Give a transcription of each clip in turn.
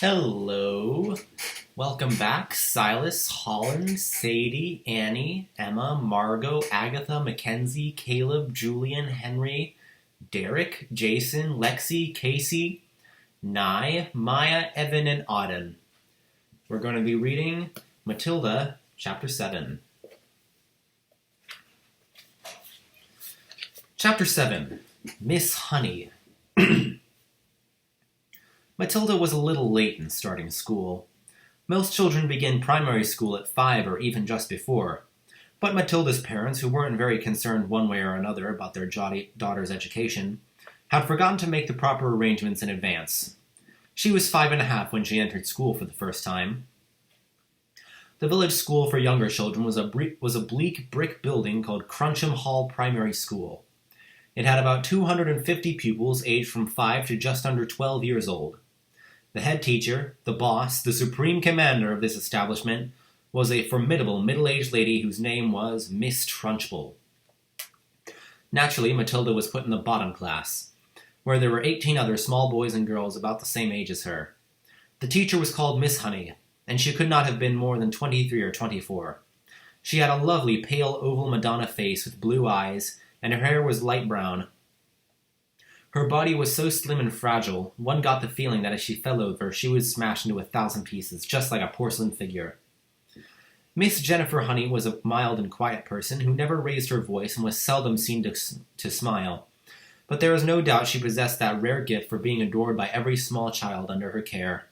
Hello. Welcome back, Silas, Holland, Sadie, Annie, Emma, Margot, Agatha, Mackenzie, Caleb, Julian, Henry, Derek, Jason, Lexi, Casey, Nye, Maya, Evan, and Auden. We're going to be reading Matilda, Chapter 7. Chapter 7. Miss Honey. Matilda was a little late in starting school. Most children begin primary school at 5 or even just before. But Matilda's parents, who weren't very concerned one way or another about their daughter's education, had forgotten to make the proper arrangements in advance. She was 5.5 when she entered school for the first time. The village school for younger children was a bleak brick building called Cruncham Hall Primary School. It had about 250 pupils aged from 5 to just under 12 years old. The head teacher, the boss, the supreme commander of this establishment, was a formidable middle-aged lady whose name was Miss Trunchbull. Naturally, Matilda was put in the bottom class, where there were 18 other small boys and girls about the same age as her. The teacher was called Miss Honey, and she could not have been more than 23 or 24. She had a lovely pale oval Madonna face with blue eyes, and her hair was light brown. Her body was so slim and fragile, one got the feeling that as she fell over, she would smash into 1,000 pieces, just like a porcelain figure. Miss Jennifer Honey was a mild and quiet person who never raised her voice and was seldom seen to smile. But there is no doubt she possessed that rare gift for being adored by every small child under her care.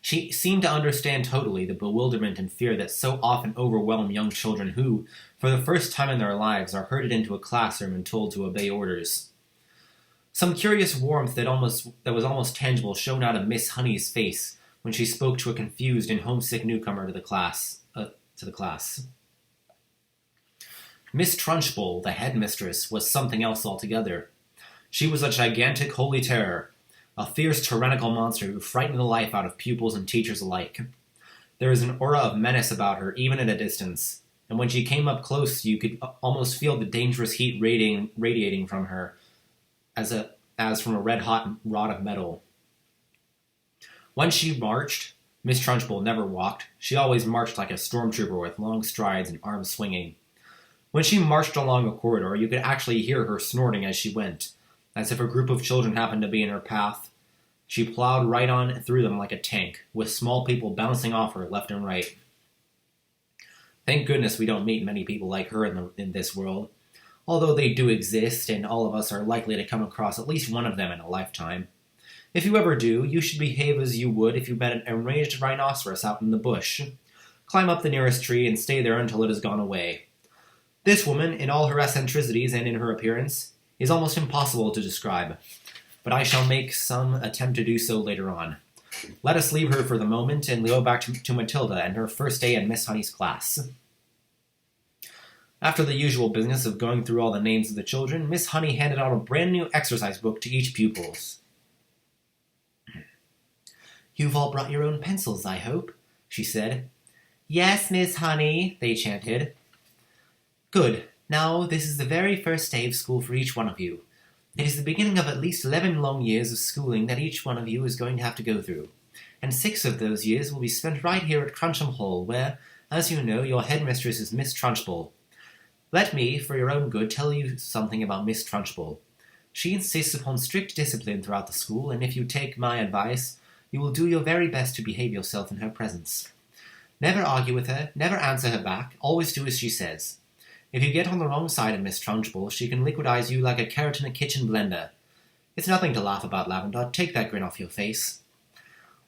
She seemed to understand totally the bewilderment and fear that so often overwhelm young children who, for the first time in their lives, are herded into a classroom and told to obey orders. Some curious warmth that was almost tangible shone out of Miss Honey's face when she spoke to a confused and homesick newcomer to the class. Miss Trunchbull, the headmistress, was something else altogether. She was a gigantic holy terror, a fierce tyrannical monster who frightened the life out of pupils and teachers alike. There was an aura of menace about her, even at a distance, and when she came up close, you could almost feel the dangerous heat radiating from her, as from a red-hot rod of metal. When she marched, Miss Trunchbull never walked. She always marched like a stormtrooper with long strides and arms swinging. When she marched along a corridor, you could actually hear her snorting as she went, as if a group of children happened to be in her path. She plowed right on through them like a tank, with small people bouncing off her left and right. Thank goodness we don't meet many people like her in this world. Although they do exist, and all of us are likely to come across at least one of them in a lifetime. If you ever do, you should behave as you would if you met an enraged rhinoceros out in the bush. Climb up the nearest tree and stay there until it has gone away. This woman, in all her eccentricities and in her appearance, is almost impossible to describe, but I shall make some attempt to do so later on. Let us leave her for the moment and go back to Matilda and her first day in Miss Honey's class. After the usual business of going through all the names of the children, Miss Honey handed out a brand new exercise book to each pupil. "You've all brought your own pencils, I hope," she said. "Yes, Miss Honey," they chanted. "Good. Now, this is the very first day of school for each one of you. It is the beginning of at least 11 long years of schooling that each one of you is going to have to go through, and 6 of those years will be spent right here at Cruncham Hall, where, as you know, your headmistress is Miss Trunchbull. Let me, for your own good, tell you something about Miss Trunchbull. She insists upon strict discipline throughout the school, and if you take my advice, you will do your very best to behave yourself in her presence. Never argue with her, never answer her back, always do as she says. If you get on the wrong side of Miss Trunchbull, she can liquidize you like a carrot in a kitchen blender. It's nothing to laugh about, Lavender. Take that grin off your face.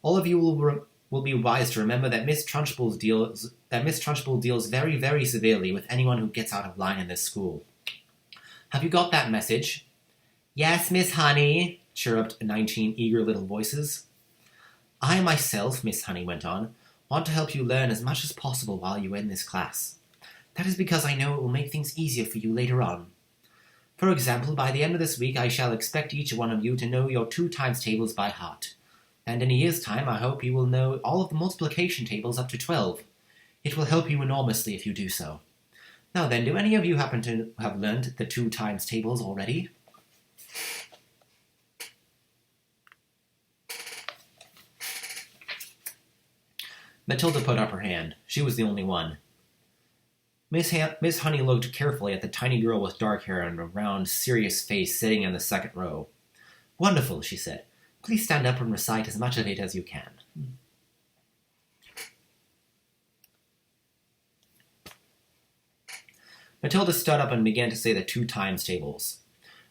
All of you will be wise to remember that Miss Trunchbull deals very, very severely with anyone who gets out of line in this school. Have you got that message?" "Yes, Miss Honey," chirruped 19 eager little voices. "I myself," Miss Honey went on, "want to help you learn as much as possible while you are in this class. That is because I know it will make things easier for you later on. For example, by the end of this week I shall expect each one of you to know your 2 times tables by heart. And in a year's time I hope you will know all of the multiplication tables up to 12. It will help you enormously if you do so. Now then, do any of you happen to have learned the 2 times tables already?" Matilda put up her hand. She was the only one. Miss Honey looked carefully at the tiny girl with dark hair and a round, serious face sitting in the second row. "Wonderful," she said. "Please stand up and recite as much of it as you can." Matilda stood up and began to say the 2 times tables.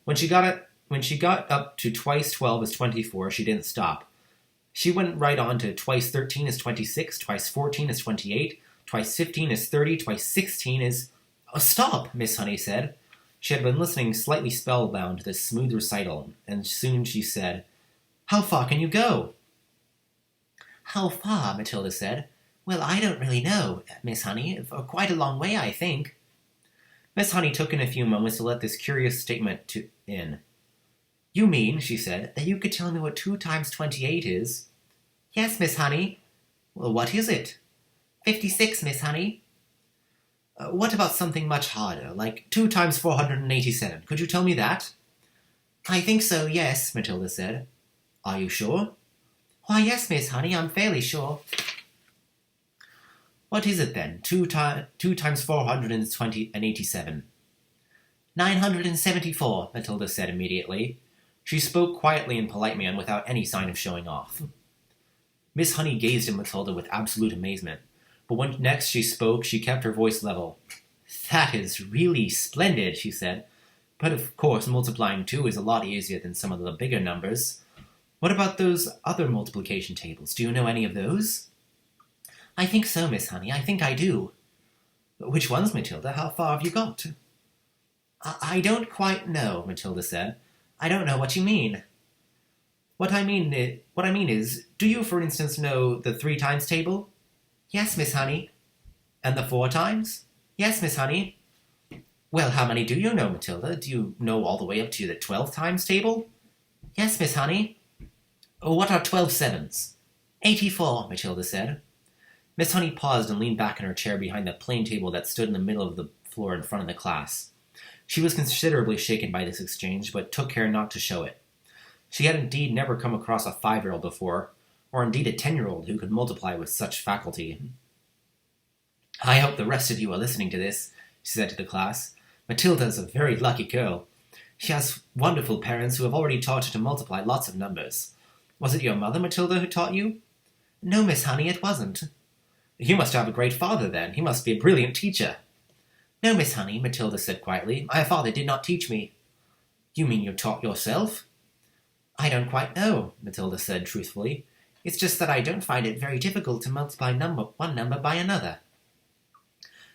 When she got up to twice 12 is 24, she didn't stop. She went right on to twice 13 is 26, twice 14 is 28, twice 15 is 30, twice 16 is... "Oh, stop," Miss Honey said. She had been listening slightly spellbound to this smooth recital, and soon she said, "How far can you go?" "How far?" Matilda said. "Well, I don't really know, Miss Honey. For quite a long way, I think." Miss Honey took in a few moments to let this curious statement in. "You mean," she said, "that you could tell me what 2 times 28 is?" "Yes, Miss Honey." "Well, what is it?" 56, Miss Honey." What about something much harder, like 2 times 487? Could you tell me that?" "I think so, yes," Matilda said. "Are you sure?" "Why, yes, Miss Honey, I'm fairly sure." "What is it, then? 2 times 487? 974, Matilda said immediately. She spoke quietly and politely and without any sign of showing off. Miss Honey gazed at Matilda with absolute amazement, but when next she spoke, she kept her voice level. "That is really splendid," she said. "But of course multiplying 2 is a lot easier than some of the bigger numbers. What about those other multiplication tables? Do you know any of those?" "I think so, Miss Honey. I think I do." "Which ones, Matilda? How far have you got?" I don't quite know," Matilda said. "I don't know what you mean." What I mean is, do you, for instance, know the 3 times table?" "Yes, Miss Honey." "And the 4 times?" "Yes, Miss Honey." "Well, how many do you know, Matilda? Do you know all the way up to the 12 times table?" "Yes, Miss Honey." "What are 12 sevens?" 84, Matilda said. Miss Honey paused and leaned back in her chair behind the plain table that stood in the middle of the floor in front of the class. She was considerably shaken by this exchange, but took care not to show it. She had indeed never come across a 5-year-old before, or indeed a 10-year-old who could multiply with such faculty. "I hope the rest of you are listening to this," she said to the class. "Matilda is a very lucky girl. She has wonderful parents who have already taught her to multiply lots of numbers. Was it your mother, Matilda, who taught you?" "No, Miss Honey, it wasn't." "You must have a great father, then. He must be a brilliant teacher." "No, Miss Honey," Matilda said quietly. "My father did not teach me." "You mean you taught yourself?" "I don't quite know," Matilda said truthfully. "It's just that I don't find it very difficult to multiply one number by another."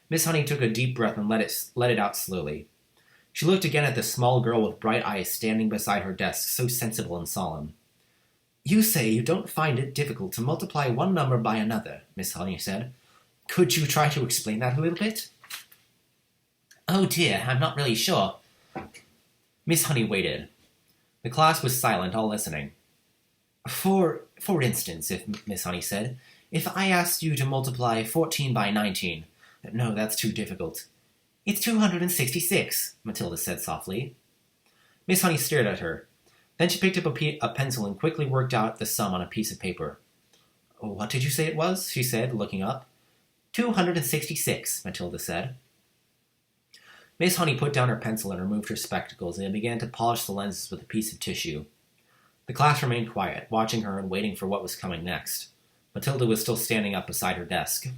Miss Honey took a deep breath and let it out slowly. She looked again at the small girl with bright eyes standing beside her desk, so sensible and solemn. "You say you don't find it difficult to multiply one number by another," Miss Honey said. "Could you try to explain that a little bit?" "Oh dear, I'm not really sure." Miss Honey waited. The class was silent, all listening. For instance, Miss Honey said, "if I asked you to multiply 14 by 19... No, that's too difficult." "It's 266, Matilda said softly. Miss Honey stared at her. Then she picked up a pencil and quickly worked out the sum on a piece of paper. "What did you say it was?" she said, looking up. 266, Matilda said. Miss Honey put down her pencil and removed her spectacles and began to polish the lenses with a piece of tissue. The class remained quiet, watching her and waiting for what was coming next. Matilda was still standing up beside her desk.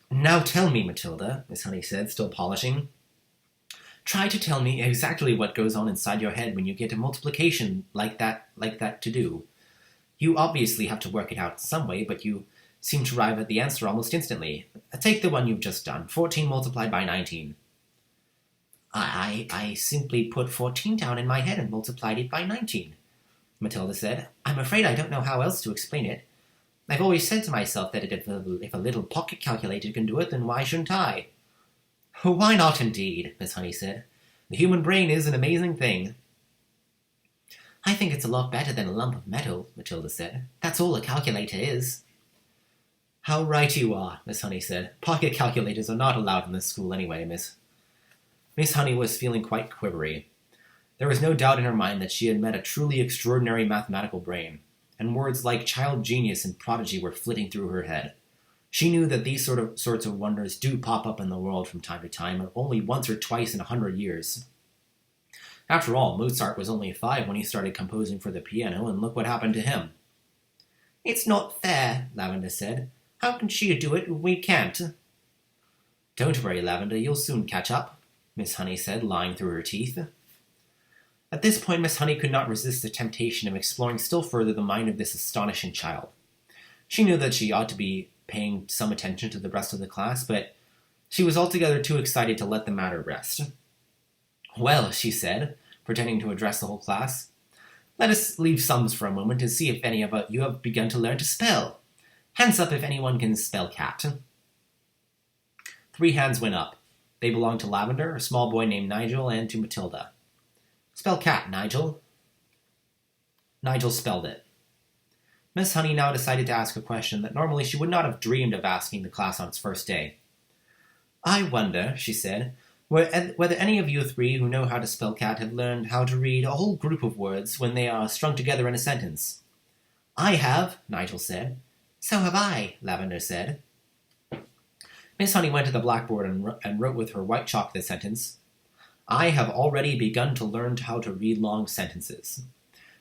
"Now tell me, Matilda," Miss Honey said, still polishing. "Try to tell me exactly what goes on inside your head when you get a multiplication like that to do. You obviously have to work it out in some way, but you seem to arrive at the answer almost instantly. Take the one you've just done, 14 multiplied by 19. I simply put 14 down in my head and multiplied it by 19, Matilda said. "I'm afraid I don't know how else to explain it. I've always said to myself that if a little pocket calculator can do it, then why shouldn't I?" "Why not, indeed?" Miss Honey said. "The human brain is an amazing thing." "I think it's a lot better than a lump of metal," Matilda said. "That's all a calculator is." "How right you are," Miss Honey said. "Pocket calculators are not allowed in this school anyway, Miss Honey was feeling quite quivery. There was no doubt in her mind that she had met a truly extraordinary mathematical brain, and words like child genius and prodigy were flitting through her head. She knew that these sorts of wonders do pop up in the world from time to time, and only once or twice in 100 years. After all, Mozart was only 5 when he started composing for the piano, and look what happened to him. "It's not fair," Lavender said. "How can she do it when we can't?" "Don't worry, Lavender, you'll soon catch up," Miss Honey said, lying through her teeth. At this point, Miss Honey could not resist the temptation of exploring still further the mind of this astonishing child. She knew that she ought to be paying some attention to the rest of the class, but she was altogether too excited to let the matter rest. "Well," she said, pretending to address the whole class, "let us leave sums for a moment and see if any of you have begun to learn to spell. Hands up if anyone can spell cat." 3 hands went up. They belonged to Lavender, a small boy named Nigel, and to Matilda. "Spell cat, Nigel." Nigel spelled it. Miss Honey now decided to ask a question that normally she would not have dreamed of asking the class on its first day. "I wonder," she said, "whether any of you 3 who know how to spell cat have learned how to read a whole group of words when they are strung together in a sentence." "I have," Nigel said. "So have I," Lavender said. Miss Honey went to the blackboard and wrote with her white chalk the sentence, "I have already begun to learn how to read long sentences."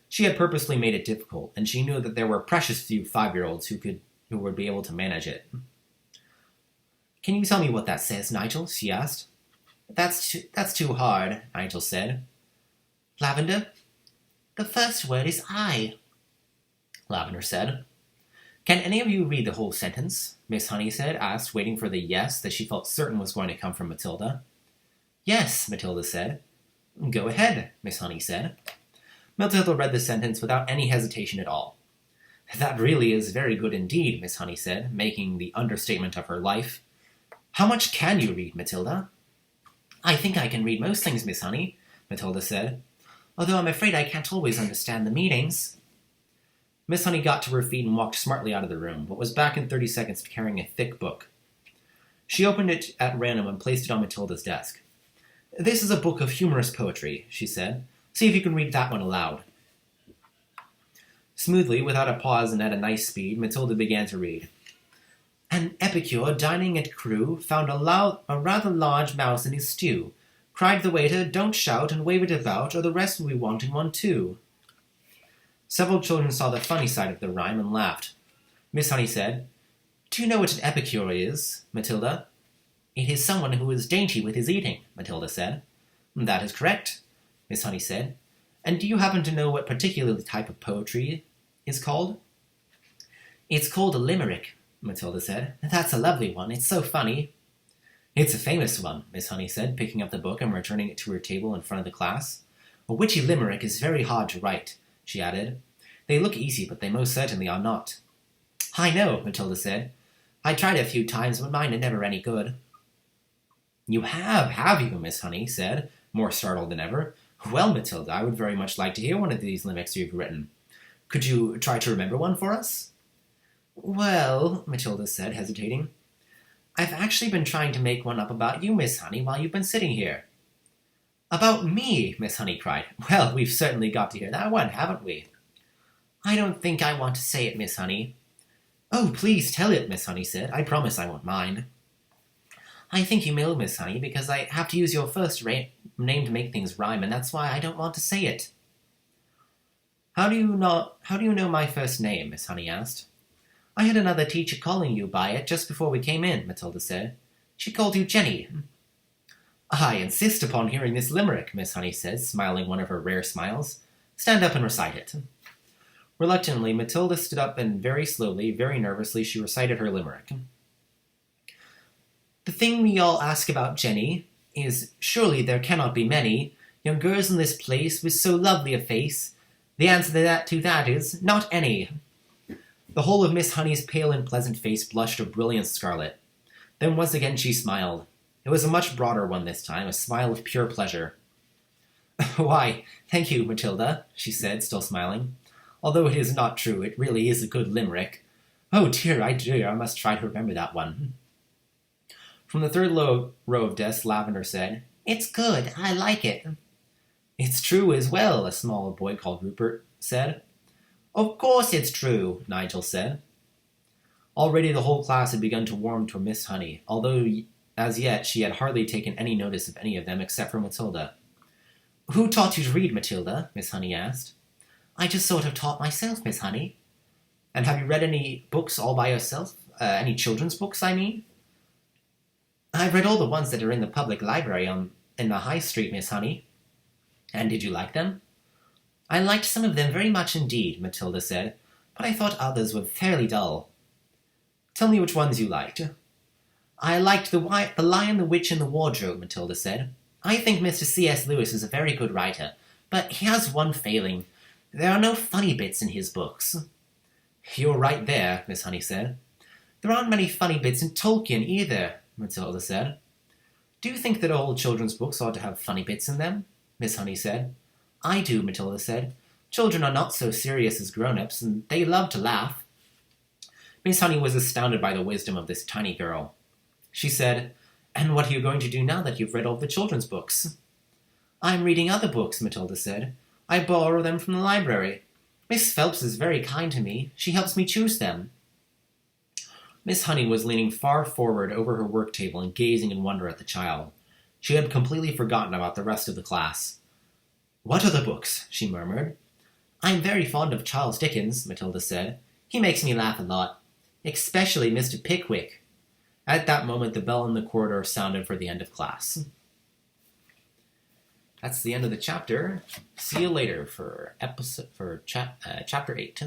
She had purposely made it difficult, and she knew that there were precious few 5-year-olds who would be able to manage it. "Can you tell me what that says, Nigel?" she asked. That's too hard," Nigel said. "Lavender, the first word is I," Lavender said. "Can any of you read the whole sentence?" Miss Honey asked, waiting for the yes that she felt certain was going to come from Matilda. "Yes," Matilda said. "Go ahead," Miss Honey said. Matilda read the sentence without any hesitation at all. "That really is very good indeed," Miss Honey said, making the understatement of her life. "How much can you read, Matilda?" "I think I can read most things, Miss Honey," Matilda said, "although I'm afraid I can't always understand the meanings." Miss Honey got to her feet and walked smartly out of the room, but was back in 30 seconds carrying a thick book. She opened it at random and placed it on Matilda's desk. "This is a book of humorous poetry," she said. "See if you can read that one aloud." Smoothly, without a pause and at a nice speed, Matilda began to read. "An epicure dining at Crewe found a rather large mouse in his stew. Cried the waiter, 'Don't shout and wave it about, or the rest will be wanting one too.'" Several children saw the funny side of the rhyme and laughed. Miss Honey said, "Do you know what an epicure is, Matilda?" "It is someone who is dainty with his eating," Matilda said. "That is correct," Miss Honey said. "And do you happen to know what particular type of poetry is called?" "It's called a limerick," Matilda said. "That's a lovely one. It's so funny." "It's a famous one," Miss Honey said, picking up the book and returning it to her table in front of the class. "A witty limerick is very hard to write," she added. "They look easy, but they most certainly are not." "I know," Matilda said. "I tried a few times, but mine are never any good." "You have you?" Miss Honey said, more startled than ever. "Well, Matilda, I would very much like to hear one of these limericks you've written. Could you try to remember one for us?" "Well," Matilda said, hesitating, "I've actually been trying to make one up about you, Miss Honey, while you've been sitting here." "About me?" Miss Honey cried. "Well, we've certainly got to hear that one, haven't we?" "I don't think I want to say it, Miss Honey." "Oh, please tell it," Miss Honey said. "I promise I won't mind." "I think you will, Miss Honey, because I have to use your first name to make things rhyme, and that's why I don't want to say it." How do you know my first name?" Miss Honey asked. "I had another teacher calling you by it just before we came in," Matilda said. "She called you Jenny." "I insist upon hearing this limerick," Miss Honey said, smiling one of her rare smiles. "Stand up and recite it." Reluctantly, Matilda stood up and very slowly, very nervously, she recited her limerick. "The thing we all ask about Jenny is, surely there cannot be many young girls in this place with so lovely a face. The answer to that is, not any." The whole of Miss Honey's pale and pleasant face blushed a brilliant scarlet. Then once again she smiled. It was a much broader one this time, a smile of pure pleasure. "Why, thank you, Matilda," she said, still smiling. "Although it is not true, it really is a good limerick. Oh dear, I must try to remember that one." From the third row of desks, Lavender said, "It's good, I like it." It's true as well, a small boy called Rupert said. Of course it's true, Nigel said. Already the whole class had begun to warm to Miss Honey, although as yet she had hardly taken any notice of any of them except for Matilda. Who taught you to read, Matilda? Miss Honey asked. I just sort of taught myself, Miss Honey. And have you read any books all by yourself? Any children's books, I mean? I've read all the ones that are in the public library in the High Street, Miss Honey. And did you like them? I liked some of them very much indeed, Matilda said, but I thought others were fairly dull. Tell me which ones you liked. I liked The Lion, the Witch, and the Wardrobe, Matilda said. I think Mr. C.S. Lewis is a very good writer, but he has one failing. There are no funny bits in his books. You're right there, Miss Honey said. There aren't many funny bits in Tolkien either, Matilda said. Do you think that all children's books ought to have funny bits in them? Miss Honey said. I do, Matilda said. Children are not so serious as grown-ups, and they love to laugh. Miss Honey was astounded by the wisdom of this tiny girl. She said, And what are you going to do now that you've read all the children's books? I'm reading other books, Matilda said. I borrow them from the library. Miss Phelps is very kind to me. She helps me choose them. Miss Honey was leaning far forward over her work table and gazing in wonder at the child. She had completely forgotten about the rest of the class. What other books? She murmured. I'm very fond of Charles Dickens, Matilda said. He makes me laugh a lot. Especially Mr. Pickwick. At that moment, the bell in the corridor sounded for the end of class. That's the end of the chapter. See you later for chapter 8.